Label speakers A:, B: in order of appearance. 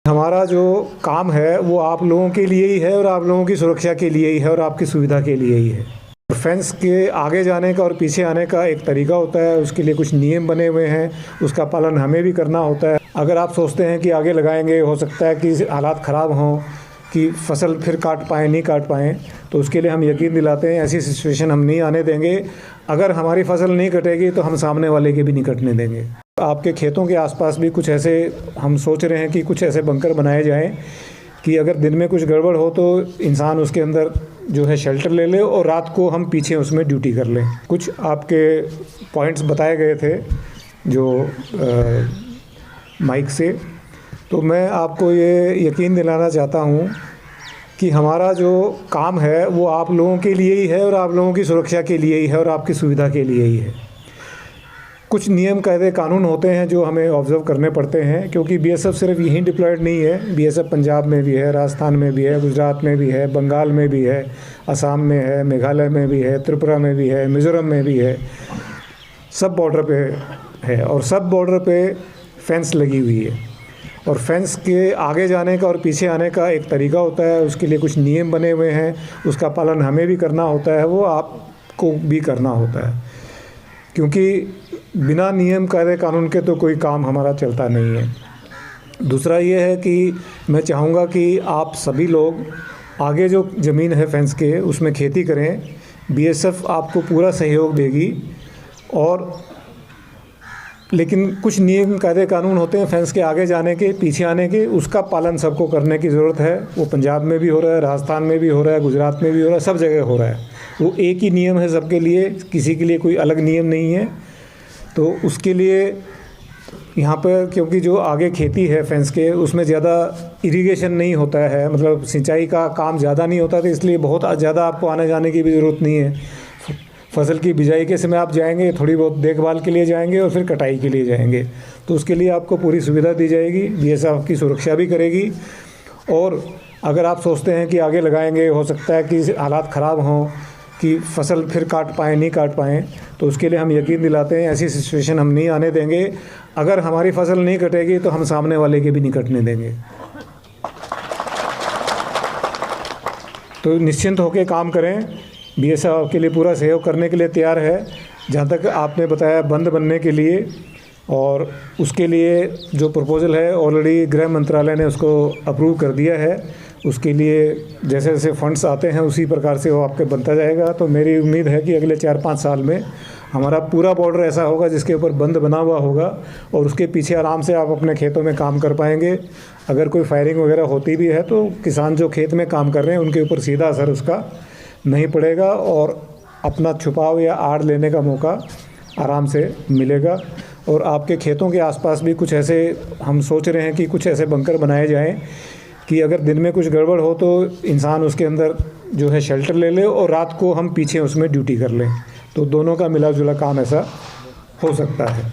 A: हमारा जो काम है वो आप लोगों के लिए ही है और आप लोगों की सुरक्षा के लिए ही है और आपकी सुविधा के लिए ही है। फेंस के आगे जाने का और पीछे आने का एक तरीका होता है, उसके लिए कुछ नियम बने हुए हैं, उसका पालन हमें भी करना होता है। अगर आप सोचते हैं कि आगे लगाएंगे, हो सकता है कि हालात ख़राब हों, कि फसल फिर काट पाएँ नहीं काट पाएँ, तो उसके लिए हम यकीन दिलाते हैं ऐसी सिचुएशन हम नहीं आने देंगे। अगर हमारी फसल नहीं कटेगी तो हम सामने वाले की भी नहीं कटने देंगे। आपके खेतों के आसपास भी कुछ ऐसे हम सोच रहे हैं कि कुछ ऐसे बंकर बनाए जाएं कि अगर दिन में कुछ गड़बड़ हो तो इंसान उसके अंदर जो है शेल्टर ले ले और रात को हम पीछे उसमें ड्यूटी कर लें। कुछ आपके पॉइंट्स बताए गए थे जो माइक से, तो मैं आपको ये यकीन दिलाना चाहता हूँ कि हमारा जो काम है वो आप लोगों के लिए ही है और आप लोगों की सुरक्षा के लिए ही है और आपकी सुविधा के लिए ही है। कुछ नियम कायदे कानून होते हैं जो हमें ऑब्ज़र्व करने पड़ते हैं, क्योंकि बीएसएफ सिर्फ यहीं डिप्लॉयड नहीं है। बीएसएफ पंजाब में भी है, राजस्थान में भी है, गुजरात में भी है, बंगाल में भी है, असम में है, मेघालय में भी है, त्रिपुरा में भी है, मिज़ोरम में भी है। सब बॉर्डर पे है और सब बॉर्डर पे फेंस लगी हुई है। और फेंस के आगे जाने का और पीछे आने का एक तरीका होता है, उसके लिए कुछ नियम बने हुए हैं, उसका पालन हमें भी करना होता है, वो आपको भी करना होता है, क्योंकि बिना नियम कायदे कानून के तो कोई काम हमारा चलता नहीं है। दूसरा ये है कि मैं चाहूँगा कि आप सभी लोग आगे जो ज़मीन है फेंस के उसमें खेती करें। बीएसएफ आपको पूरा सहयोग देगी, और लेकिन कुछ नियम कायदे कानून होते हैं फेंस के आगे जाने के पीछे आने के, उसका पालन सबको करने की ज़रूरत है। वो पंजाब में भी हो रहा है, राजस्थान में भी हो रहा है, गुजरात में भी हो रहा है, सब जगह हो रहा है। वो एक ही नियम है सबके लिए, किसी के लिए कोई अलग नियम नहीं है। तो उसके लिए यहाँ पर, क्योंकि जो आगे खेती है फेंस के उसमें ज़्यादा इरिगेशन नहीं होता है, मतलब सिंचाई का काम ज़्यादा नहीं होता, तो इसलिए बहुत ज़्यादा आपको आने जाने की भी ज़रूरत नहीं है। फसल की बिजाई के समय आप जाएंगे, थोड़ी बहुत देखभाल के लिए जाएंगे और फिर कटाई के लिए जाएंगे, तो उसके लिए आपको पूरी सुविधा दी जाएगी। बीएसएफ आपकी सुरक्षा भी करेगी। और अगर आप सोचते हैं कि आगे लगाएंगे, हो सकता है कि हालात ख़राब हों, कि फसल फिर काट पाएँ नहीं काट पाएँ, तो उसके लिए हम यकीन दिलाते हैं ऐसी सिचुएशन हम नहीं आने देंगे। अगर हमारी फसल नहीं कटेगी तो हम सामने वाले की भी नहीं कटने देंगे। तो निश्चिंत होकर काम करें। बीएसएफ आपके लिए पूरा सहयोग करने के लिए तैयार है। जहाँ तक आपने बताया बंद बनने के लिए, और उसके लिए जो प्रपोज़ल है ऑलरेडी गृह मंत्रालय ने उसको अप्रूव कर दिया है। उसके लिए जैसे जैसे फंड्स आते हैं उसी प्रकार से वो आपके बनता जाएगा। तो मेरी उम्मीद है कि अगले 4-5 साल में हमारा पूरा बॉर्डर ऐसा होगा जिसके ऊपर बंद बना हुआ होगा, और उसके पीछे आराम से आप अपने खेतों में काम कर पाएंगे। अगर कोई फायरिंग वगैरह होती भी है तो किसान जो खेत में काम कर रहे हैं उनके ऊपर सीधा असर उसका नहीं पड़ेगा, और अपना छुपाव या आड़ लेने का मौका आराम से मिलेगा। और आपके खेतों के आसपास भी कुछ ऐसे हम सोच रहे हैं कि कुछ ऐसे बंकर बनाए जाएं कि अगर दिन में कुछ गड़बड़ हो तो इंसान उसके अंदर जो है शेल्टर ले ले और रात को हम पीछे उसमें ड्यूटी कर लें। तो दोनों का मिला जुला काम ऐसा हो सकता है।